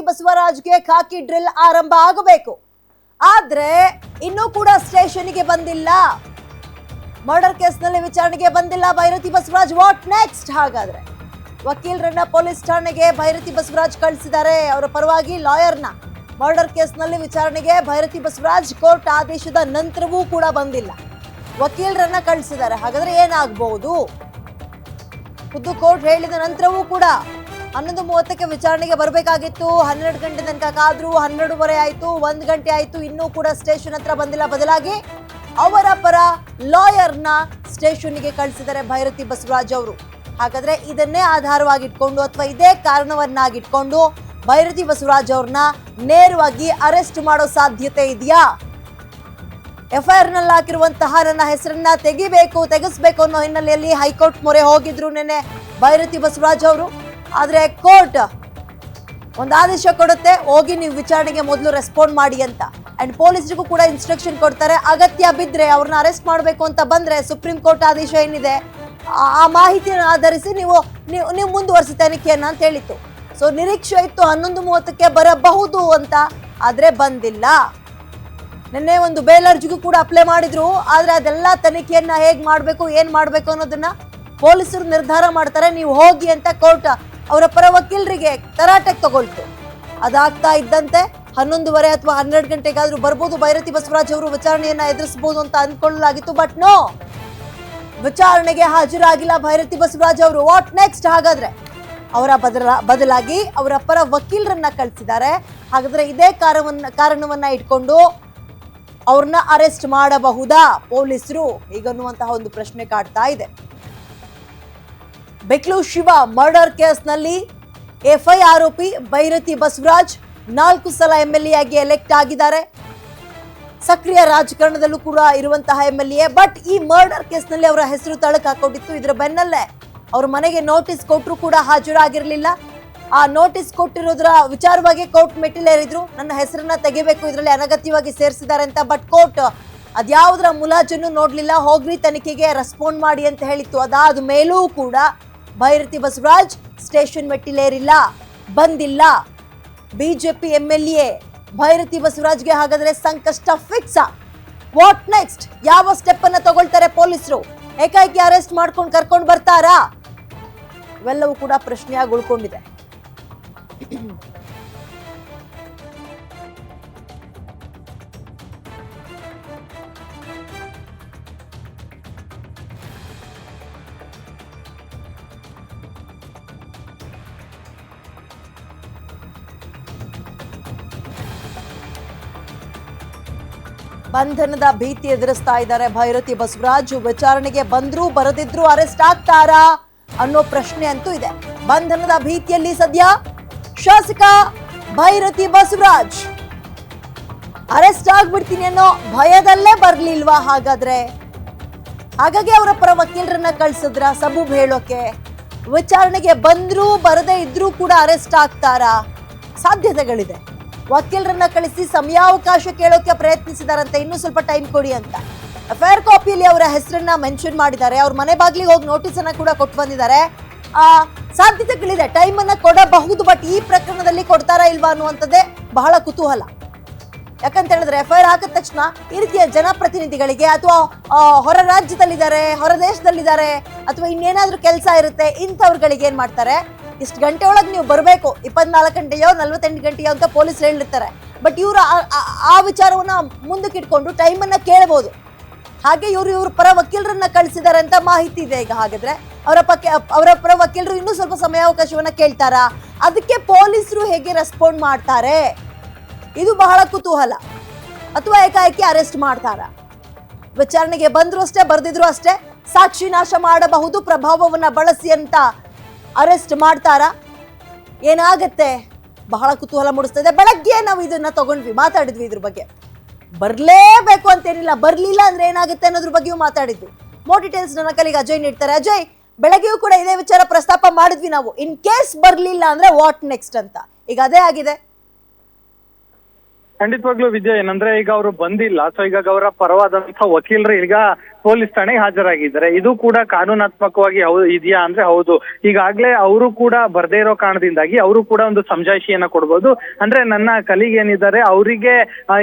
ಬಸವರಾಜ್ಗೆ ಖಾಕಿ drill ಆರಂಭ ಆಗಬೇಕು. ಆದ್ರೆ ಇನ್ನೂ ಕೂಡ ಸ್ಟೇಷನ್ಗೆ ಬಂದಿಲ್ಲ. ಮರ್ಡರ್ ಕೇಸ್ನಲ್ಲಿ ವಿಚಾರಣೆಗೆ ಬಂದಿಲ್ಲ ಭೈರತಿ ಬಸವರಾಜ್. What next? ಹಾಗಾದ್ರೆ ವಕೀಲರನ್ನ ಪೊಲೀಸ್ ಠಾಣೆಗೆ ಭೈರತಿ ಬಸವರಾಜ್ ಕಳಿಸಿದ್ದಾರೆ. ಅವರ ಪರವಾಗಿ ಲಾಯರ್ನ. ಮರ್ಡರ್ ಕೇಸ್ನಲ್ಲಿ ವಿಚಾರಣೆಗೆ ಭೈರತಿ ಬಸವರಾಜ್ ಕೋರ್ಟ್ ಆದೇಶದ ನಂತರವೂ ಕೂಡ ಬಂದಿಲ್ಲ. ವಕೀಲರನ್ನ ಕಳಿಸಿದ್ದಾರೆ. ಹಾಗಾದ್ರೆ ಏನಾಗಬಹುದು? ಖುದ್ದು ಕೋರ್ಟ್ ಹೇಳಿದ ನಂತರವೂ ಕೂಡ 11:30ಕ್ಕೆ ವಿಚಾರಣೆಗೆ ಬರಬೇಕಾಗಿತ್ತು. 12 ಗಂಟೆ ತನಕ ಕಾದ್ರು. 12:30 ಆಯ್ತು, 1 ಗಂಟೆ ಆಯ್ತು, ಇನ್ನೂ ಕೂಡ ಸ್ಟೇಷನ್ ಹತ್ರ ಬಂದಿಲ್ಲ. ಬದಲಾಗಿ ಅವರ ಪರ ಲಾಯರ್ನ ಸ್ಟೇಷನ್ಗೆ ಕಳಿಸಿದ್ದಾರೆ ಭೈರತಿ ಬಸವರಾಜ್ ಅವರು. ಹಾಗಾದ್ರೆ ಇದನ್ನೇ ಆಧಾರವಾಗಿಟ್ಕೊಂಡು ಅಥವಾ ಇದೇ ಕಾರಣವನ್ನಾಗಿಟ್ಕೊಂಡು ಭೈರತಿ ಬಸವರಾಜ್ ಅವ್ರನ್ನ ನೇರವಾಗಿ ಅರೆಸ್ಟ್ ಮಾಡೋ ಸಾಧ್ಯತೆ ಇದೆಯಾ? ಎಫ್ಐಆರ್ ನಲ್ಲಿ ಹಾಕಿರುವಂತಹ ನನ್ನ ಹೆಸರನ್ನ ತೆಗಿಸ್ಬೇಕು ಅನ್ನೋ ಹಿನ್ನೆಲೆಯಲ್ಲಿ ಹೈಕೋರ್ಟ್ ಮೊರೆ ಹೋಗಿದ್ರು ನೆನ್ನೆ ಭೈರತಿ ಬಸವರಾಜ್ ಅವರು. ಆದ್ರೆ ಕೋರ್ಟ್ ಒಂದು ಆದೇಶ ಕೊಡುತ್ತೆ, ಹೋಗಿ ನೀವು ವಿಚಾರಣೆಗೆ ಮೊದಲು ರೆಸ್ಪಾಂಡ್ ಮಾಡಿ ಅಂತ. ಅಂಡ್ ಪೊಲೀಸರಿಗೂ ಕೂಡ ಇನ್ಸ್ಟ್ರಕ್ಷನ್ ಕೊಡ್ತಾರೆ, ಅಗತ್ಯ ಬಿದ್ರೆ ಅವ್ರನ್ನ ಅರೆಸ್ಟ್ ಮಾಡಬೇಕು ಅಂತ ಬಂದ್ರೆ ಸುಪ್ರೀಂ ಕೋರ್ಟ್ ಆದೇಶ ಏನಿದೆ ಆ ಮಾಹಿತಿಯನ್ನು ಆಧರಿಸಿ ನೀವು ಮುಂದುವರಿಸಿ ತನಿಖೆಯನ್ನ ಅಂತ ಹೇಳಿತ್ತು. ಸೊ ನಿರೀಕ್ಷೆ ಇತ್ತು 11:30ಕ್ಕೆ ಬರಬಹುದು ಅಂತ, ಆದ್ರೆ ಬಂದಿಲ್ಲ. ನಿನ್ನೆ ಒಂದು ಬೇಲ್ ಅರ್ಜಿಗೂ ಕೂಡ ಅಪ್ಲೈ ಮಾಡಿದ್ರು. ಆದ್ರೆ ಅದೆಲ್ಲ ತನಿಖೆಯನ್ನ ಹೇಗ್ ಮಾಡ್ಬೇಕು, ಏನ್ ಮಾಡ್ಬೇಕು ಅನ್ನೋದನ್ನ ಪೊಲೀಸರು ನಿರ್ಧಾರ ಮಾಡ್ತಾರೆ. ನೀವು ಹೋಗಿ ಅಂತ ಕೋರ್ಟ್ ಅವರ ಪರ ವಕೀಲರಿಗೆ ತರಾಟೆಗೆ ತಗೊಳ್ತು. ಅದಾಗ್ತಾ ಇದ್ದಂತೆ 11:30 ಅಥವಾ 12 ಗಂಟೆಗಾದ್ರೂ ಬರ್ಬೋದು ಭೈರತಿ ಬಸವರಾಜ್ ಅವರು ವಿಚಾರಣೆಯನ್ನ ಎದುರಿಸಬಹುದು ಅಂತ ಅನ್ಕೊಳ್ಳಲಾಗಿತ್ತು. ಬಟ್ ನೋ, ವಿಚಾರಣೆಗೆ ಹಾಜರಾಗಿಲ್ಲ ಭೈರತಿ ಬಸವರಾಜ್ ಅವರು. What next? ಹಾಗಾದ್ರೆ ಅವರ ಬದಲಾಗಿ ಅವರ ಪರ ವಕೀಲರನ್ನ ಕಳಿಸಿದ್ದಾರೆ. ಹಾಗಾದ್ರೆ ಇದೇ ಕಾರಣವನ್ನ ಇಟ್ಕೊಂಡು ಅವ್ರನ್ನ ಅರೆಸ್ಟ್ ಮಾಡಬಹುದಾ ಪೊಲೀಸರು ಹೀಗನ್ನುವಂತಹ ಒಂದು ಪ್ರಶ್ನೆ ಕಾಡ್ತಾ ಇದೆ. ಬೆಕ್ಲೂರು ಶಿವ ಮರ್ಡರ್ ಕೇಸ್ನಲ್ಲಿ ಎಫ್ಐ ಆರೋಪಿ ಭೈರತಿ ಬಸವರಾಜ್ 4 ಸಲ MLA ಆಗಿ ಎಲೆಕ್ಟ್ ಆಗಿದ್ದಾರೆ. ಸಕ್ರಿಯ ರಾಜಕಾರಣದಲ್ಲೂ ಕೂಡ ಇರುವಂತಹ MLA. ಬಟ್ ಈ ಮರ್ಡರ್ ಕೇಸ್ನಲ್ಲಿ ಅವರ ಹೆಸರು ತಳಕ್ ಹಾಕೊಂಡಿತ್ತು. ಇದರ ಬೆನ್ನಲ್ಲೇ ಅವ್ರ ಮನೆಗೆ ನೋಟಿಸ್ ಕೊಟ್ಟರು ಕೂಡ ಹಾಜರಾಗಿರ್ಲಿಲ್ಲ. ಆ ನೋಟಿಸ್ ಕೊಟ್ಟಿರೋದ್ರ ವಿಚಾರವಾಗಿ ಕೋರ್ಟ್ ಮೆಟ್ಟಿಲೇರಿದ್ರು. ನನ್ನ ಹೆಸರನ್ನ ತೆಗಿಬೇಕು, ಇದರಲ್ಲಿ ಅನಗತ್ಯವಾಗಿ ಸೇರಿಸಿದ್ದಾರೆ ಅಂತ. ಬಟ್ ಕೋರ್ಟ್ ಅದ್ಯಾವುದರ ಮುಲಾಜನ್ನು ನೋಡ್ಲಿಲ್ಲ. ಹೋಗ್ರಿ ತನಿಖೆಗೆ ರೆಸ್ಪಾಂಡ್ ಮಾಡಿ ಅಂತ ಹೇಳಿತ್ತು. ಅದಾದ ಮೇಲೂ ಕೂಡ ಭೈರತಿ ಬಸವರಾಜ್ ಸ್ಟೇಷನ್ ಮೆಟ್ಟಿಲೇರಿಲ್ಲ, ಬಂದಿಲ್ಲ. ಬಿಜೆಪಿ MLA ಭೈರತಿ ಬಸವರಾಜ್ಗೆ ಹಾಗಾದ್ರೆ ಸಂಕಷ್ಟ ಫಿಕ್ಸ್. What next? ಯಾವ ಸ್ಟೆಪ್ ಅನ್ನ ತಗೊಳ್ತಾರೆ ಪೊಲೀಸರು? ಏಕಾಏಕಿ ಅರೆಸ್ಟ್ ಮಾಡ್ಕೊಂಡು ಕರ್ಕೊಂಡು ಬರ್ತಾರಾ? ಇವೆಲ್ಲವೂ ಕೂಡ ಪ್ರಶ್ನೆಯಾಗಿ ಉಳ್ಕೊಂಡಿದೆ. ಬಂಧನದ ಭೀತಿ ಎದುರಿಸ್ತಾ ಇದ್ದಾರೆ ಭೈರತಿ ಬಸವರಾಜ್. ವಿಚಾರಣೆಗೆ ಬಂದ್ರು ಬರದಿದ್ರು ಅರೆಸ್ಟ್ ಆಗ್ತಾರಾ ಅನ್ನೋ ಪ್ರಶ್ನೆ ಅಂತೂ ಇದೆ. ಬಂಧನದ ಭೀತಿಯಲ್ಲಿ ಸದ್ಯ ಶಾಸಕ ಭೈರತಿ ಬಸವರಾಜ್. ಅರೆಸ್ಟ್ ಆಗ್ಬಿಡ್ತೀನಿ ಅನ್ನೋ ಭಯದಲ್ಲೇ ಬರ್ಲಿಲ್ವಾ ಹಾಗಾದ್ರೆ? ಹಾಗಾಗಿ ಅವರ ಪರ ವಕೀಲರನ್ನ ಕಳ್ಸಿದ್ರ ಸಬೂಬ್ ಹೇಳೋಕೆ? ವಿಚಾರಣೆಗೆ ಬಂದ್ರು ಬರದೇ ಇದ್ರೂ ಕೂಡ ಅರೆಸ್ಟ್ ಆಗ್ತಾರಾ? ಸಾಧ್ಯತೆಗಳಿದೆ. ವಕೀಲರನ್ನ ಕಳಿಸಿ ಸಮಯಾವಕಾಶ ಕೇಳೋಕೆ ಪ್ರಯತ್ನಿಸಿದಾರಂತೆ, ಇನ್ನೂ ಸ್ವಲ್ಪ ಟೈಮ್ ಕೊಡಿ ಅಂತ. ಎಫ್ಐಆರ್ ಕಾಪಿಯಲ್ಲಿ ಅವರ ಹೆಸರನ್ನ ಮೆನ್ಷನ್ ಮಾಡಿದ್ದಾರೆ. ಅವ್ರ ಮನೆ ಬಾಗ್ಲಿಗೆ ಹೋಗಿ ನೋಟಿಸ್ ಅನ್ನ ಕೂಡ ಕೊಟ್ಟು ಬಂದಿದ್ದಾರೆ. ಸಾಧ್ಯತೆಗಳಿದೆ, ಟೈಮ್ ಅನ್ನ ಕೊಡಬಹುದು. ಬಟ್ ಈ ಪ್ರಕರಣದಲ್ಲಿ ಕೊಡ್ತಾರಾ ಇಲ್ವಾ ಅನ್ನುವಂಥದ್ದೇ ಬಹಳ ಕುತೂಹಲ. ಯಾಕಂತ ಹೇಳಿದ್ರೆ ಎಫ್ಐಆರ್ ಹಾಕಿದ ತಕ್ಷಣ ಈ ರೀತಿಯ ಜನಪ್ರತಿನಿಧಿಗಳಿಗೆ ಅಥವಾ ಹೊರ ರಾಜ್ಯದಲ್ಲಿದ್ದಾರೆ, ಹೊರ ದೇಶದಲ್ಲಿದ್ದಾರೆ, ಅಥವಾ ಇನ್ನೇನಾದ್ರೂ ಕೆಲಸ ಇರುತ್ತೆ, ಇಂಥವ್ರುಗಳಿಗೆ ಏನ್ ಮಾಡ್ತಾರೆ, ಇಷ್ಟು ಗಂಟೆ ಒಳಗೆ ನೀವು ಬರಬೇಕು, 24 ಗಂಟೆಯೋ 48 ಗಂಟೆಯೋ ಅಂತ ಪೊಲೀಸ್ ಹೇಳಿರ್ತಾರೆ. ಬಟ್ ಇವರು ಆ ವಿಚಾರವನ್ನ ಮುಂದಕ್ಕೆ ಇಟ್ಕೊಂಡು ಟೈಮ್ ಅನ್ನ ಕೇಳಬಹುದು. ಹಾಗೆ ಇವ್ರ ಪರ ವಕೀಲರನ್ನ ಕಳಿಸಿದ್ದಾರೆ ಅಂತ ಮಾಹಿತಿ ಇದೆ. ಈಗ ಹಾಗಾದ್ರೆ ಅವರ ಪರ ವಕೀಲರು ಇನ್ನೂ ಸ್ವಲ್ಪ ಸಮಯಾವಕಾಶವನ್ನ ಕೇಳ್ತಾರಾ? ಅದಕ್ಕೆ ಪೊಲೀಸರು ಹೇಗೆ ರೆಸ್ಪಾಂಡ್ ಮಾಡ್ತಾರೆ? ಇದು ಬಹಳ ಕುತೂಹಲ. ಅಥವಾ ಏಕಾಏಕಿ ಅರೆಸ್ಟ್ ಮಾಡ್ತಾರ? ವಿಚಾರಣೆಗೆ ಬಂದ್ರು ಅಷ್ಟೇ, ಬರ್ದಿದ್ರು ಅಷ್ಟೇ, ಸಾಕ್ಷಿ ನಾಶ ಮಾಡಬಹುದು ಪ್ರಭಾವವನ್ನ ಬಳಸಿ ಅಂತ ಅರೆಸ್ಟ್ ಮಾಡ್ತಾರಾ? ಏನಾಗತ್ತೆ? ಬಹಳ ಕುತೂಹಲ ಮೂಡಿಸ್ತದೆ. ಬೆಳಗ್ಗೆ ನಾವು ಇದನ್ನ ತಗೊಂಡ್ವಿ, ಮಾತಾಡಿದ್ವಿ ಇದ್ರ ಬಗ್ಗೆ. ಬರ್ಲೇಬೇಕು ಅಂತೇನಿಲ್ಲ, ಬರ್ಲಿಲ್ಲ ಅಂದ್ರೆ ಏನಾಗುತ್ತೆ ಅನ್ನೋದ್ರ ಬಗ್ಗೆಯೂ ಮಾತಾಡಿದ್ವಿ. ಮೋರ್ ಡೀಟೇಲ್ಸ್ ನನ್ನ ಕಲಿಗೆ ಅಜಯ್ ನೀಡ್ತಾರೆ. ಅಜಯ್, ಬೆಳಗ್ಗೆಯೂ ಕೂಡ ಇದೇ ವಿಚಾರ ಪ್ರಸ್ತಾಪ ಮಾಡಿದ್ವಿ ನಾವು. ಇನ್ ಕೇಸ್ ಬರ್ಲಿಲ್ಲ ಅಂದ್ರೆ ವಾಟ್ ನೆಕ್ಸ್ಟ್ ಅಂತ. ಈಗ ಅದೇ ಆಗಿದೆ. ಖಂಡಿತವಾಗ್ಲೂ ವಿಜಯ್, ಏನಂದ್ರೆ ಈಗ ಅವರು ಬಂದಿಲ್ಲ. ಸೊ ಈಗ ಅವರ ಪರವಾದಂತಹ ವಕೀಲರು ಈಗ ಪೊಲೀಸ್ ಠಾಣೆಗೆ ಹಾಜರಾಗಿದ್ದಾರೆ. ಇದು ಕೂಡ ಕಾನೂನಾತ್ಮಕವಾಗಿ ಇದೆಯಾ ಅಂದ್ರೆ ಹೌದು. ಈಗಾಗ್ಲೇ ಅವರು ಕೂಡ ಬರ್ದೇ ಇರೋ ಕಾರಣದಿಂದಾಗಿ ಅವರು ಕೂಡ ಒಂದು ಸಮಜಾಯಿಷಿಯನ್ನ ಕೊಡ್ಬೋದು. ಅಂದ್ರೆ ನನ್ನ ಕಲೀಗ್ ಏನಿದ್ದಾರೆ ಅವರಿಗೆ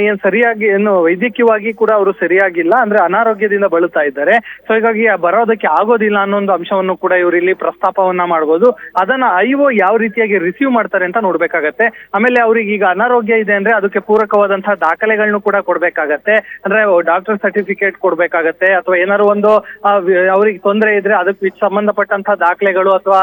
ಏನ್ ಸರಿಯಾಗಿ ಏನು ವೈದ್ಯಕೀಯವಾಗಿ ಕೂಡ ಅವರು ಸರಿಯಾಗಿಲ್ಲ, ಅಂದ್ರೆ ಅನಾರೋಗ್ಯದಿಂದ ಬಳಲ್ತಾ ಇದ್ದಾರೆ. ಸೊ ಹೀಗಾಗಿ ಬರೋದಕ್ಕೆ ಆಗೋದಿಲ್ಲ ಅನ್ನೋ ಒಂದು ಅಂಶವನ್ನು ಕೂಡ ಇವರು ಇಲ್ಲಿ ಪ್ರಸ್ತಾಪವನ್ನ ಮಾಡ್ಬೋದು. ಅದನ್ನ ಐಒ ಯಾವ ರೀತಿಯಾಗಿ ರಿಸೀವ್ ಮಾಡ್ತಾರೆ ಅಂತ ನೋಡ್ಬೇಕಾಗತ್ತೆ. ಆಮೇಲೆ ಅವ್ರಿಗೆ ಈಗ ಅನಾರೋಗ್ಯ ಇದೆ ಅಂದ್ರೆ ಅದಕ್ಕೆ ಪೂರಕವಾದಂತಹ ದಾಖಲೆಗಳನ್ನು ಕೂಡ ಕೊಡ್ಬೇಕಾಗತ್ತೆ. ಅಂದ್ರೆ ಡಾಕ್ಟರ್ ಸರ್ಟಿಫಿಕೇಟ್ ಕೊಡ್ಬೇಕಾಗತ್ತೆ, ಅಥವಾ ಏನಾದ್ರು ಒಂದು ಅವ್ರಿಗೆ ತೊಂದರೆ ಇದ್ರೆ ಅದಕ್ಕೆ ಸಂಬಂಧಪಟ್ಟಂತಹ ದಾಖಲೆಗಳು ಅಥವಾ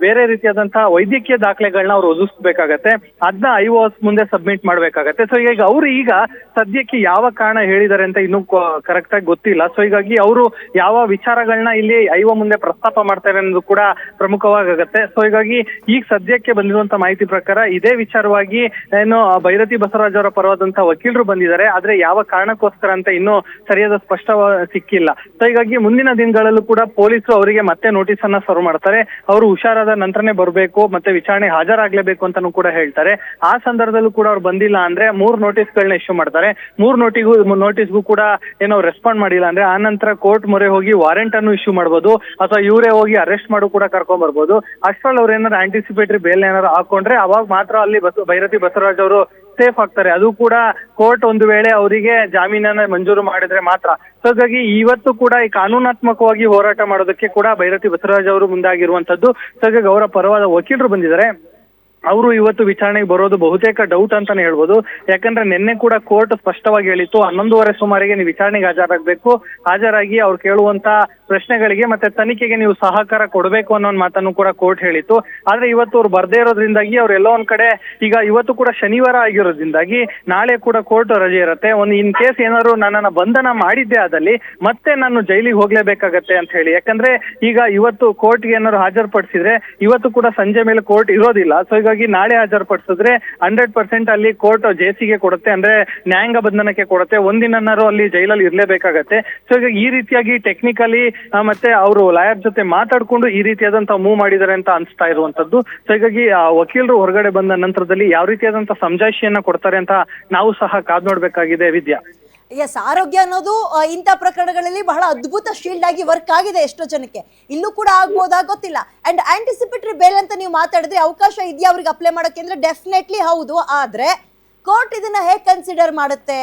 ಬೇರೆ ರೀತಿಯಾದಂತಹ ವೈದ್ಯಕೀಯ ದಾಖಲೆಗಳನ್ನ ಅವ್ರು ಒದಗಿಸ್ಬೇಕಾಗತ್ತೆ. ಅದನ್ನ ಐಒಎಸ್ ಮುಂದೆ ಸಬ್ಮಿಟ್ ಮಾಡ್ಬೇಕಾಗತ್ತೆ. ಸೊ ಈಗ ಅವ್ರು ಈಗ ಸದ್ಯಕ್ಕೆ ಯಾವ ಕಾರಣ ಹೇಳಿದ್ದಾರೆ ಅಂತ ಇನ್ನೂ ಕರೆಕ್ಟ್ ಆಗಿ ಗೊತ್ತಿಲ್ಲ. ಸೊ ಹೀಗಾಗಿ ಅವರು ಯಾವ ವಿಚಾರಗಳನ್ನ ಇಲ್ಲಿ ಐಒ ಮುಂದೆ ಪ್ರಸ್ತಾಪ ಮಾಡ್ತಾರೆ ಅನ್ನೋದು ಕೂಡ ಪ್ರಮುಖವಾಗತ್ತೆ. ಸೊ ಹೀಗಾಗಿ ಈಗ ಸದ್ಯಕ್ಕೆ ಬಂದಿರುವಂತ ಮಾಹಿತಿ ಪ್ರಕಾರ ಇದೇ ವಿಚಾರವಾಗಿ ಏನು ಭೈರತಿ ಬಸವರಾಜ್ ಅವರ ಪರವಾದಂತಹ ವಕೀಲರು ಬಂದಿದ್ದಾರೆ. ಆದ್ರೆ ಯಾವ ಕಾರಣಕ್ಕೋಸ್ಕರ ಅಂತ ಇನ್ನೂ ಸರಿಯಾದ ಸ್ಪಷ್ಟ ಸಿಕ್ಕಿಲ್ಲ. ಸೊ ಹೀಗಾಗಿ ಮುಂದಿನ ದಿನಗಳಲ್ಲೂ ಕೂಡ ಪೊಲೀಸರು ಅವರಿಗೆ ಮತ್ತೆ ನೋಟಿಸ್ ಅನ್ನ ಸರ್ವ್ ಮಾಡ್ತಾರೆ. ಅವರು ಹುಷಾರಾದ ನಂತರನೇ ಬರಬೇಕು, ಮತ್ತೆ ವಿಚಾರಣೆಗೆ ಹಾಜರಾಗ್ಲೇಬೇಕು ಅಂತಾನು ಕೂಡ ಹೇಳ್ತಾರೆ. ಆ ಸಂದರ್ಭದಲ್ಲೂ ಕೂಡ ಅವ್ರು ಬಂದಿಲ್ಲ ಅಂದ್ರೆ 3 ನೋಟಿಸ್ಗಳನ್ನ ಇಶ್ಯೂ ಮಾಡ್ತಾರೆ. 3 ನೋಟಿಸ್ಗೂ ಕೂಡ ಏನೋ ರೆಸ್ಪಾಂಡ್ ಮಾಡಿಲ್ಲ ಅಂದ್ರೆ ಆ ನಂತರ ಕೋರ್ಟ್ ಮೊರೆ ಹೋಗಿ ವಾರೆಂಟ್ ಅನ್ನು ಇಶ್ಯೂ ಮಾಡ್ಬೋದು, ಅಥವಾ ಇವರೇ ಹೋಗಿ ಅರೆಸ್ಟ್ ಮಾಡು ಕೂಡ ಕರ್ಕೊಂಡ್ ಬರ್ಬೋದು. ಅಷ್ಟ್ರಲ್ಲಿ ಅವ್ರು ಏನಾದ್ರು ಆಂಟಿಸಿಪೇಟರಿ ಬೇಲ್ ಏನಾದ್ರು ಹಾಕೊಂಡ್ರೆ ಅವಾಗ ಮಾತ್ರ ಅಲ್ಲಿ ಭೈರತಿ ಬಸವರಾಜ್ ಅವರು ಸೇಫ್ ಆಗ್ತಾರೆ. ಅದು ಕೂಡ ಕೋರ್ಟ್ ಒಂದು ವೇಳೆ ಅವರಿಗೆ ಜಾಮೀನನ್ನ ಮಂಜೂರು ಮಾಡಿದ್ರೆ ಮಾತ್ರ. ಸೊ ಹಾಗಾಗಿ ಇವತ್ತು ಕೂಡ ಈ ಕಾನೂನಾತ್ಮಕವಾಗಿ ಹೋರಾಟ ಮಾಡೋದಕ್ಕೆ ಕೂಡ ಭೈರತಿ ಬಸವರಾಜ್ ಅವರು ಮುಂದಾಗಿರುವಂತದ್ದು. ಸೊ ಹಾಗಾಗಿ ಅವರ ಪರವಾದ ವಕೀಲರು ಬಂದಿದ್ದಾರೆ. ಅವರು ಇವತ್ತು ವಿಚಾರಣೆಗೆ ಬರೋದು ಬಹುತೇಕ ಡೌಟ್ ಅಂತಾನೆ ಹೇಳ್ಬೋದು. ಯಾಕಂದ್ರೆ ನಿನ್ನೆ ಕೂಡ ಕೋರ್ಟ್ ಸ್ಪಷ್ಟವಾಗಿ ಹೇಳಿತ್ತು 11:30 ಸುಮಾರಿಗೆ ನೀವು ವಿಚಾರಣೆಗೆ ಹಾಜರಾಗಿ ಅವ್ರು ಕೇಳುವಂತ ಪ್ರಶ್ನೆಗಳಿಗೆ ಮತ್ತೆ ತನಿಖೆಗೆ ನೀವು ಸಹಕಾರ ಕೊಡಬೇಕು ಅನ್ನೋ ಮಾತನ್ನು ಕೂಡ ಕೋರ್ಟ್ ಹೇಳಿತ್ತು. ಆದ್ರೆ ಇವತ್ತು ಅವ್ರು ಬರ್ದೇ ಇರೋದ್ರಿಂದಾಗಿ ಅವ್ರು ಎಲ್ಲೋ ಒಂದ್ ಕಡೆ ಈಗ ಇವತ್ತು ಕೂಡ ಶನಿವಾರ ಆಗಿರೋದ್ರಿಂದಾಗಿ ನಾಳೆ ಕೂಡ ಕೋರ್ಟ್ ರಜೆ ಇರುತ್ತೆ. ಒಂದು ಇನ್ ಕೇಸ್ ಏನಾದ್ರು ನನ್ನನ್ನ ಬಂಧನ ಮಾಡಿದ್ದೆ ಆದಲ್ಲಿ ಮತ್ತೆ ನಾನು ಜೈಲಿಗೆ ಹೋಗ್ಲೇಬೇಕಾಗತ್ತೆ ಅಂತ ಹೇಳಿ. ಯಾಕಂದ್ರೆ ಈಗ ಇವತ್ತು ಕೋರ್ಟ್ಗೆ ಏನಾದ್ರು ಹಾಜರುಪಡಿಸಿದ್ರೆ ಇವತ್ತು ಕೂಡ ಸಂಜೆ ಮೇಲೆ ಕೋರ್ಟ್ ಇರೋದಿಲ್ಲ. ಸೊ ಹೀಗಾಗಿ ನಾಳೆ ಹಾಜರುಪಡಿಸಿದ್ರೆ 100% ಅಲ್ಲಿ ಕೋರ್ಟ್ ಜೆಸಿಗೆ ಕೊಡುತ್ತೆ, ಅಂದ್ರೆ ನ್ಯಾಯಾಂಗ ಬಂಧನಕ್ಕೆ ಕೊಡುತ್ತೆ. ಒಂದಿನಾರು ಅಲ್ಲಿ ಜೈಲಲ್ಲಿ ಇರ್ಲೇಬೇಕಾಗತ್ತೆ. ಸೊ ಈಗ ಈ ರೀತಿಯಾಗಿ ಟೆಕ್ನಿಕಲಿ ಮತ್ತೆ ಅವರು ಲಾಯರ್ ಜೊತೆ ಮಾತಾಡ್ಕೊಂಡು ಈ ರೀತಿಯಾದಂತಹ ಮೂವ್ ಮಾಡಿದ್ದಾರೆ ಅಂತ ಅನ್ಸ್ತಾ ಇರುವಂತದ್ದು. ಸೊ ಹೀಗಾಗಿ ವಕೀಲರು ಹೊರಗಡೆ ಬಂದ ನಂತರದಲ್ಲಿ ಯಾವ ರೀತಿಯಾದಂತಹ ಸಮಜಾಯಿಷಿಯನ್ನ ಕೊಡ್ತಾರೆ ಅಂತ ನಾವು ಸಹ ಕಾದ್ ನೋಡ್ಬೇಕಾಗಿದೆ ವಿದ್ಯಾ. ಎಸ್, ಆರೋಗ್ಯ ಅನ್ನೋದು ಇಂಥ ಪ್ರಕರಣಗಳಲ್ಲಿ ಬಹಳ ಅದ್ಭುತ ಶೀಲ್ಡ್ ಆಗಿ ವರ್ಕ್ ಆಗಿದೆ ಎಷ್ಟೋ ಜನಕ್ಕೆ. ಇಲ್ಲೂ ಕೂಡ ಆಗ್ಬೋದಾ ಗೊತ್ತಿಲ್ಲ. ಅಂಡ್ ಆಂಟಿಸಿಪೇಟರಿ ಬೇಲ್ ಅಂತ ನೀವು ಮಾತಾಡಿದ್ರೆ ಅವಕಾಶ ಇದೆಯಾ ಅವ್ರಿಗೆ ಅಪ್ಲೈ ಮಾಡೋಕೆ ಅಂದ್ರೆ ಡೆಫಿನೆಟ್ಲಿ ಹೌದು. ಆದ್ರೆ ಕೋರ್ಟ್ ಇದನ್ನ ಹೇಗೆ ಕನ್ಸಿಡರ್ ಮಾಡುತ್ತೆ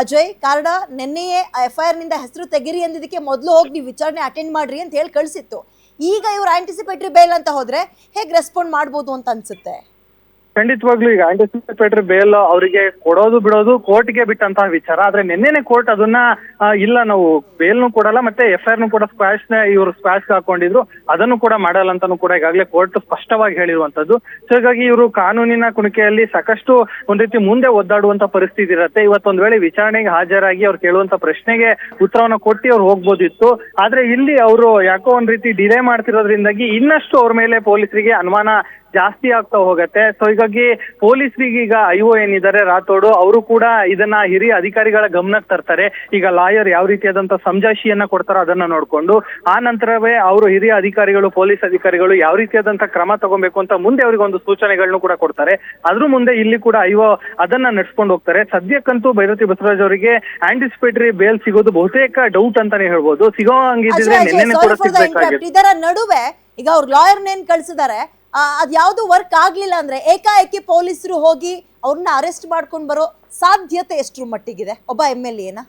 ಅಜಯ್? ಕಾರಣ ನಿನ್ನೆಯೇ FIR ನಿಂದ ಹೆಸರು ತೆಗಿರಿ ಅಂದಿದ್ದಕ್ಕೆ ಮೊದಲು ಹೋಗಿ ನೀವು ವಿಚಾರಣೆ ಅಟೆಂಡ್ ಮಾಡ್ರಿ ಅಂತ ಹೇಳಿ ಕಳಿಸಿತ್ತು. ಈಗ ಇವ್ರು ಆಂಟಿಸಿಪೇಟರಿ ಬೇಲ್ ಅಂತ ಹೋದ್ರೆ ಹೇಗೆ ರೆಸ್ಪಾಂಡ್ ಮಾಡ್ಬೋದು ಅಂತ ಅನ್ಸುತ್ತೆ? ಖಂಡಿತವಾಗ್ಲೂ ಈಗ ಆಂಟಿಸಿಪೇಟರಿ ಬೇಲ್ ಅವರಿಗೆ ಕೊಡೋದು ಬಿಡೋದು ಕೋರ್ಟ್ಗೆ ಬಿಟ್ಟಂತಹ ವಿಚಾರ. ಆದ್ರೆ ನಿನ್ನೆನೆ ಕೋರ್ಟ್ ಅದನ್ನ ಇಲ್ಲ ನಾವು ಬೇಲ್ನು ಕೊಡಲ್ಲ ಮತ್ತೆ FIR ಕೂಡ ಇವರು ಸ್ಕ್ವಾಶ್ ಹಾಕೊಂಡಿದ್ರು, ಅದನ್ನು ಕೂಡ ಮಾಡಲ್ಲ ಅಂತಾನು ಕೂಡ ಈಗಾಗಲೇ ಕೋರ್ಟ್ ಸ್ಪಷ್ಟವಾಗಿ ಹೇಳಿರುವಂತದ್ದು. ಸೊ ಹೀಗಾಗಿ ಇವರು ಕಾನೂನಿನ ಕುಣಿಕೆಯಲ್ಲಿ ಸಾಕಷ್ಟು ಒಂದ್ ರೀತಿ ಮುಂದೆ ಒದ್ದಾಡುವಂತ ಪರಿಸ್ಥಿತಿ ಇರುತ್ತೆ. ಇವತ್ತೊಂದ್ ವೇಳೆ ವಿಚಾರಣೆಗೆ ಹಾಜರಾಗಿ ಅವ್ರು ಕೇಳುವಂತ ಪ್ರಶ್ನೆಗೆ ಉತ್ತರವನ್ನ ಕೊಟ್ಟು ಅವ್ರು ಹೋಗ್ಬೋದಿತ್ತು. ಆದ್ರೆ ಇಲ್ಲಿ ಅವರು ಯಾಕೋ ಒಂದ್ ರೀತಿ ಡಿಲೇ ಮಾಡ್ತಿರೋದ್ರಿಂದಾಗಿ ಇನ್ನಷ್ಟು ಅವ್ರ ಮೇಲೆ ಪೊಲೀಸರಿಗೆ ಅನುಮಾನ ಜಾಸ್ತಿ ಆಗ್ತಾ ಹೋಗತ್ತೆ. ಸೊ ಹೀಗಾಗಿ ಪೊಲೀಸರಿಗೆ ಈಗ ಐಒ ಏನಿದ್ದಾರೆ ರಾಥೋಡು ಅವರು ಕೂಡ ಇದನ್ನ ಹಿರಿಯ ಅಧಿಕಾರಿಗಳ ಗಮನಕ್ಕೆ ತರ್ತಾರೆ. ಈಗ ಲಾಯರ್ ಯಾವ ರೀತಿಯಾದಂತ ಸಮಜಾಯಿಷಿಯನ್ನ ಕೊಡ್ತಾರೋ ಅದನ್ನ ನೋಡ್ಕೊಂಡು ಆ ನಂತರವೇ ಅವರು ಹಿರಿಯ ಅಧಿಕಾರಿಗಳು ಪೊಲೀಸ್ ಅಧಿಕಾರಿಗಳು ಯಾವ ರೀತಿಯಾದಂತ ಕ್ರಮ ತಗೊಬೇಕು ಅಂತ ಮುಂದೆ ಅವ್ರಿಗೆ ಒಂದು ಸೂಚನೆಗಳನ್ನು ಕೂಡ ಕೊಡ್ತಾರೆ. ಅದ್ರ ಮುಂದೆ ಇಲ್ಲಿ ಕೂಡ ಐಒ ಅದನ್ನ ನಡ್ಸ್ಕೊಂಡು ಹೋಗ್ತಾರೆ. ಸದ್ಯಕ್ಕಂತೂ ಭೈರತಿ ಬಸವರಾಜ್ ಅವರಿಗೆ ಆಂಟಿಸಿಪೇಟರಿ ಬೇಲ್ ಸಿಗೋದು ಬಹುತೇಕ ಡೌಟ್ ಅಂತಾನೆ ಹೇಳ್ಬೋದು. ಸಿಗೋ ಹಂಗಿದ್ರೆ ನಿನ್ನೆ ಕೂಡ ಸಿಗ್ಬೇಕಾಗಿತ್ತು. ಇದರ ನಡುವೆ ಈಗ ಅವ್ರ ಲಾಯರ್ ನೇನ್ ಕಳ್ಸಿದ್ದಾರೆ, ಅದ್ಯಾವುದು ವರ್ಕ್ ಆಗ್ಲಿಲ್ಲ ಅಂದ್ರೆ ಏಕಾಏಕಿ ಪೊಲೀಸರು ಹೋಗಿ ಅವ್ರನ್ನ ಅರೆಸ್ಟ್ ಮಾಡ್ಕೊಂಡು ಬರೋ ಸಾಧ್ಯತೆ ಎಷ್ಟರ ಮಟ್ಟಿಗಿದೆ ಒಬ್ಬ MLA ನ?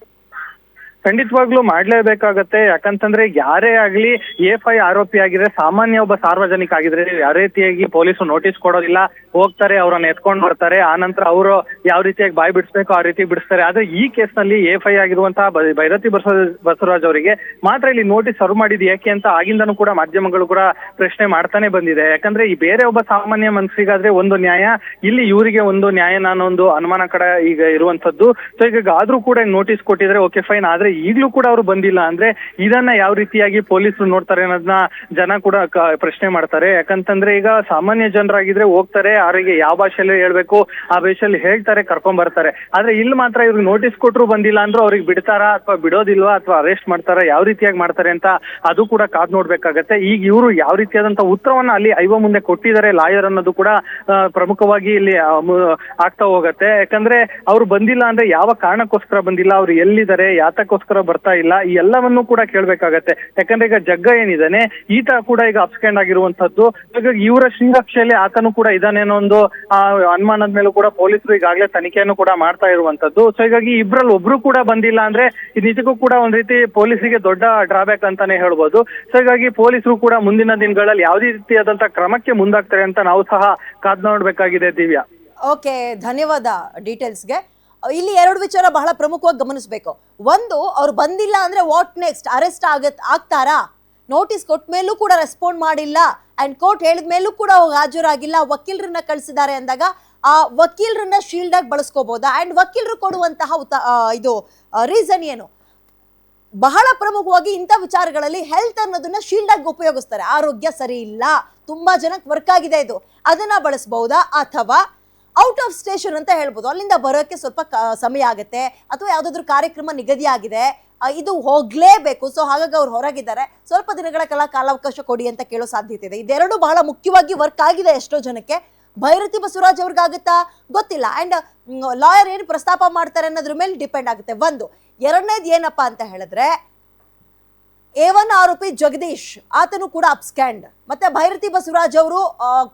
ಖಂಡಿತವಾಗ್ಲೂ ಮಾಡ್ಲೇಬೇಕಾಗತ್ತೆ. ಯಾಕಂತಂದ್ರೆ ಯಾರೇ ಆಗ್ಲಿ A5 ಆರೋಪಿ ಆಗಿದ್ರೆ ಸಾಮಾನ್ಯ ಒಬ್ಬ ಸಾರ್ವಜನಿಕ ಆಗಿದ್ರೆ ಯಾವ ರೀತಿಯಾಗಿ ಪೊಲೀಸರು ನೋಟಿಸ್ ಕೊಡೋದಿಲ್ಲ, ಹೋಗ್ತಾರೆ ಅವ್ರನ್ನ ಎತ್ಕೊಂಡ್ ಬರ್ತಾರೆ, ಆ ನಂತರ ಅವರು ಯಾವ ರೀತಿಯಾಗಿ ಬಾಯ್ ಬಿಡಿಸ್ಬೇಕು ಆ ರೀತಿ ಬಿಡಿಸ್ತಾರೆ. ಆದ್ರೆ ಈ ಕೇಸ್ ನಲ್ಲಿ A5 ಆಗಿರುವಂತಹ ಭೈರತಿ ಬಸವರಾಜ್ ಅವರಿಗೆ ಮಾತ್ರ ಇಲ್ಲಿ ನೋಟಿಸ್ ಸರ್ವ್ ಮಾಡಿದ್ ಯಾಕೆ ಅಂತ ಆಗಿಂದನೂ ಕೂಡ ಮಾಧ್ಯಮಗಳು ಕೂಡ ಪ್ರಶ್ನೆ ಮಾಡ್ತಾನೆ ಬಂದಿದೆ. ಯಾಕಂದ್ರೆ ಈ ಬೇರೆ ಒಬ್ಬ ಸಾಮಾನ್ಯ ಮನುಷ್ಯರಿಗಾದ್ರೆ ಒಂದು ನ್ಯಾಯ, ಇಲ್ಲಿ ಇವರಿಗೆ ಒಂದು ನ್ಯಾಯ ಅನ್ನೋ ಅನುಮಾನ ಕಡೆ ಈಗ ಇರುವಂತದ್ದು. ಸೊ ಈಗ ಆದ್ರೂ ಕೂಡ ನೋಟಿಸ್ ಕೊಟ್ಟಿದ್ರೆ ಓಕೆ ಫೈನ್. ಆದ್ರೆ ಈಗಲೂ ಕೂಡ ಅವರು ಬಂದಿಲ್ಲ ಅಂದ್ರೆ ಇದನ್ನ ಯಾವ ರೀತಿಯಾಗಿ ಪೊಲೀಸರು ನೋಡ್ತಾರೆ ಅನ್ನೋದನ್ನ ಜನ ಕೂಡ ಪ್ರಶ್ನೆ ಮಾಡ್ತಾರೆ. ಯಾಕಂತಂದ್ರೆ ಈಗ ಸಾಮಾನ್ಯ ಜನರಾಗಿದ್ರೆ ಹೋಗ್ತಾರೆ, ಅವರಿಗೆ ಯಾವ ಭಾಷೆಯಲ್ಲಿ ಹೇಳ್ಬೇಕು ಆ ಭಾಷೆಯಲ್ಲಿ ಹೇಳ್ತಾರೆ, ಕರ್ಕೊಂಡ್ ಬರ್ತಾರೆ. ಆದ್ರೆ ಇಲ್ಲಿ ಮಾತ್ರ ಇವ್ರಿಗೆ ನೋಟಿಸ್ ಕೊಟ್ಟರು ಬಂದಿಲ್ಲ ಅಂದ್ರೂ ಅವ್ರಿಗೆ ಬಿಡ್ತಾರಾ ಅಥವಾ ಬಿಡೋದಿಲ್ವಾ ಅಥವಾ ಅರೆಸ್ಟ್ ಮಾಡ್ತಾರಾ, ಯಾವ ರೀತಿಯಾಗಿ ಮಾಡ್ತಾರೆ ಅಂತ ಅದು ಕೂಡ ಕಾದ್ ನೋಡ್ಬೇಕಾಗತ್ತೆ. ಈಗ ಇವರು ಯಾವ ರೀತಿಯಾದಂತ ಉತ್ತರವನ್ನ ಅಲ್ಲಿ ಐವ ಮುಂದೆ ಕೊಟ್ಟಿದ್ದಾರೆ ಲಾಯರ್ ಅನ್ನೋದು ಕೂಡ ಪ್ರಮುಖವಾಗಿ ಇಲ್ಲಿ ಆಗ್ತಾ ಹೋಗತ್ತೆ. ಯಾಕಂದ್ರೆ ಅವ್ರು ಬಂದಿಲ್ಲ ಅಂದ್ರೆ ಯಾವ ಕಾರಣಕ್ಕೋಸ್ಕರ ಬಂದಿಲ್ಲ, ಅವ್ರು ಎಲ್ಲಿದ್ದಾರೆ, ಯಾತಕ್ಕೋಸ್ಕರ ಕಾರಣಕ್ಕೋಸ್ಕರ ಬರ್ತಾ ಇಲ್ಲ, ಈ ಎಲ್ಲವನ್ನೂ ಕೂಡ ಕೇಳ್ಬೇಕಾಗತ್ತೆ. ಯಾಕಂದ್ರೆ ಈಗ ಜಗ್ಗ ಏನಿದ್ದಾನೆ ಈತ ಕೂಡ ಈಗ ಅಬ್ಸ್ಕೆಂಡ್ ಆಗಿರುವಂತದ್ದು. ಹಾಗಾಗಿ ಇವರ ಶ್ರೀರಕ್ಷೆಯಲ್ಲಿ ಆತನು ಕೂಡ ಇದಾನೆ ಅನ್ನೋ ಒಂದು ಅನುಮಾನದ ಮೇಲೂ ಕೂಡ ಪೊಲೀಸರು ಈಗಾಗಲೇ ತನಿಖೆಯನ್ನು ಕೂಡ ಮಾಡ್ತಾ ಇರುವಂತದ್ದು. ಸೊ ಹೀಗಾಗಿ ಇಬ್ರಲ್ಲಿ ಒಬ್ರು ಕೂಡ ಬಂದಿಲ್ಲ ಅಂದ್ರೆ ಇದು ನಿಜಕ್ಕೂ ಕೂಡ ಒಂದ್ ರೀತಿ ಪೊಲೀಸರಿಗೆ ದೊಡ್ಡ ಡ್ರಾಬ್ಯಾಕ್ ಅಂತಾನೆ ಹೇಳ್ಬೋದು. ಸೊ ಹೀಗಾಗಿ ಪೊಲೀಸರು ಕೂಡ ಮುಂದಿನ ದಿನಗಳಲ್ಲಿ ಯಾವುದೇ ರೀತಿಯಾದಂತ ಕ್ರಮಕ್ಕೆ ಮುಂದಾಗ್ತಾರೆ ಅಂತ ನಾವು ಸಹ ಕಾದ್ ನೋಡ್ಬೇಕಾಗಿದೆ ದಿವ್ಯಾ. ಓಕೆ, ಧನ್ಯವಾದ ಡೀಟೇಲ್ಸ್ಗೆ. ಇಲ್ಲಿ ಎರಡು ವಿಚಾರ ಬಹಳ ಪ್ರಮುಖವಾಗಿ ಗಮನಿಸಬೇಕು. ಒಂದು, ಅವ್ರು ಬಂದಿಲ್ಲ ಅಂದ್ರೆ ವಾಟ್ ನೆಕ್ಸ್ಟ್, ಅರೆಸ್ಟ್ ಆಗ್ತಾರಾ? ನೋಟಿಸ್ ಕೊಟ್ಟ ಮೇಲೂ ಕೂಡ ರೆಸ್ಪಾಂಡ್ ಮಾಡಿಲ್ಲ ಅಂಡ್ ಕೋರ್ಟ್ ಹೇಳಿದ ಮೇಲೂ ಕೂಡ ಹಾಜರಾಗಿಲ್ಲ, ವಕೀಲರನ್ನ ಕಳಿಸಿದ್ದಾರೆ ಅಂದಾಗ ಆ ವಕೀಲರನ್ನ ಶೀಲ್ಡ್ ಆಗಿ ಬಳಸ್ಕೋಬಹುದಾ? ಅಂಡ್ ವಕೀಲರು ಕೊಡುವಂತಹ ಇದು ರೀಸನ್ ಏನು? ಬಹಳ ಪ್ರಮುಖವಾಗಿ ಇಂಥ ವಿಚಾರಗಳಲ್ಲಿ ಹೆಲ್ತ್ ಅನ್ನೋದನ್ನ ಶೀಲ್ಡ್ ಆಗಿ ಉಪಯೋಗಿಸ್ತಾರೆ. ಆರೋಗ್ಯ ಸರಿ ಇಲ್ಲ, ತುಂಬಾ ಜನಕ್ಕೆ ವರ್ಕ್ ಆಗಿದೆ, ಇದು ಅದನ್ನ ಬಳಸಬಹುದಾ? ಅಥವಾ ಔಟ್ ಆಫ್ ಸ್ಟೇಷನ್ ಅಂತ ಹೇಳ್ಬೋದು, ಅಲ್ಲಿಂದ ಬರೋಕ್ಕೆ ಸ್ವಲ್ಪ ಸಮಯ ಆಗುತ್ತೆ, ಅಥವಾ ಯಾವುದಾದ್ರೂ ಕಾರ್ಯಕ್ರಮ ನಿಗದಿ ಆಗಿದೆ, ಇದು ಹೋಗ್ಲೇಬೇಕು, ಸೊ ಹಾಗಾಗಿ ಅವ್ರು ಹೊರಗಿದ್ದಾರೆ, ಸ್ವಲ್ಪ ದಿನಗಳ ಕಾಲಾವಕಾಶ ಕೊಡಿ ಅಂತ ಕೇಳೋ ಸಾಧ್ಯತೆ ಇದೆ. ಇದೆರಡು ಬಹಳ ಮುಖ್ಯವಾಗಿ ವರ್ಕ್ ಆಗಿದೆ ಎಷ್ಟೋ ಜನಕ್ಕೆ. ಭೈರತಿ ಬಸವರಾಜ್ ಅವ್ರಿಗಾಗುತ್ತಾ ಗೊತ್ತಿಲ್ಲ. ಅಂಡ್ ಲಾಯರ್ ಏನು ಪ್ರಸ್ತಾಪ ಮಾಡ್ತಾರೆ ಅನ್ನೋದ್ರ ಮೇಲೆ ಡಿಪೆಂಡ್ ಆಗುತ್ತೆ. ಒಂದು. ಎರಡನೇದು ಏನಪ್ಪಾ ಅಂತ ಹೇಳಿದ್ರೆ, A1 ಆರೋಪಿ ಜಗದೀಶ್ ಆತನು ಕೂಡ ಅಬ್ಸ್ಕ್ಯಾಂಡ್. ಮತ್ತೆ ಭೈರತಿ ಬಸವರಾಜ್ ಅವರು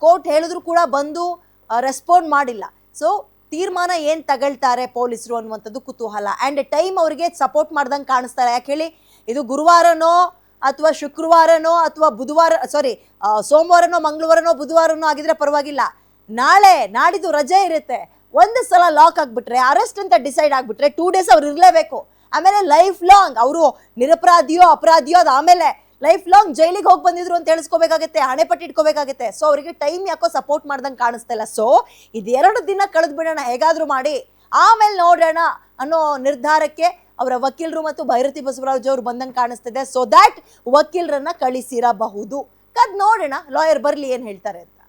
ಕೋರ್ಟ್ ಹೇಳಿದ್ರು ಕೂಡ ಬಂದು ರೆಸ್ಪಾಂಡ್ ಮಾಡಿಲ್ಲ. ಸೊ ತೀರ್ಮಾನ ಏನ್ ತಗೊಳ್ತಾರೆ ಪೊಲೀಸರು ಅನ್ನುವಂಥದ್ದು ಕುತೂಹಲ. ಅಂಡ್ ಟೈಮ್ ಅವರಿಗೆ ಸಪೋರ್ಟ್ ಮಾಡ್ದಂಗೆ ಕಾಣಿಸ್ತಾರೆ. ಯಾಕೆ ಹೇಳಿ, ಇದು ಗುರುವಾರನೋ ಅಥವಾ ಶುಕ್ರವಾರನೋ ಅಥವಾ ಸೋಮವಾರನೋ ಮಂಗಳವಾರನೋ ಬುಧವಾರನೋ ಆಗಿದ್ರೆ ಪರವಾಗಿಲ್ಲ, ನಾಳೆ ನಾಡಿದ್ದು ರಜೆ ಇರುತ್ತೆ, ಒಂದು ಸಲ ಲಾಕ್ ಆಗ್ಬಿಟ್ರೆ, ಅರೆಸ್ಟ್ ಅಂತ ಡಿಸೈಡ್ ಆಗ್ಬಿಟ್ರೆ 2 days ಅವ್ರು ಇರಲೇಬೇಕು. ಆಮೇಲೆ ಲೈಫ್ ಲಾಂಗ್ ಅವರು ನಿರಪರಾಧಿಯೋ ಅಪರಾಧಿಯೋ ಅದು ಆಮೇಲೆ ಲೈಫ್ ಲಾಂಗ್ ಜೈಲಿಗೆ ಹೋಗಿ ಬಂದಿದ್ರು ಅಂತ ತಿಳಿಸ್ಕೋಬೇಕಾಗುತ್ತೆ, ಹಣೆ ಪಟ್ಟಿ ಇಟ್ಕೋಬೇಕಾಗುತ್ತೆ. ಸೊ ಅವರಿಗೆ ಟೈಮ್ ಯಾಕೋ ಸಪೋರ್ಟ್ ಮಾಡ್ದಂಗೆ ಕಾಣಿಸ್ತಾ ಇಲ್ಲ. ಸೊ ಇದು 2 ದಿನ ಕಳೆದು ಬಿಡೋಣ ಹೇಗಾದ್ರೂ ಮಾಡಿ, ಆಮೇಲೆ ನೋಡೋಣ ಅನ್ನೋ ನಿರ್ಧಾರಕ್ಕೆ ಅವರ ವಕೀಲರು ಮತ್ತು ಭೈರತಿ ಬಸವರಾಜ್ ಅವರು ಬಂದಂಗೆ ಕಾಣಿಸ್ತಿದೆ. So that ವಕೀಲರನ್ನ ಕಳಿಸಿರಬಹುದು. ಕದ್ ನೋಡೋಣ ಲಾಯರ್ ಬರ್ಲಿ ಏನ್ ಹೇಳ್ತಾರೆ ಅಂತ.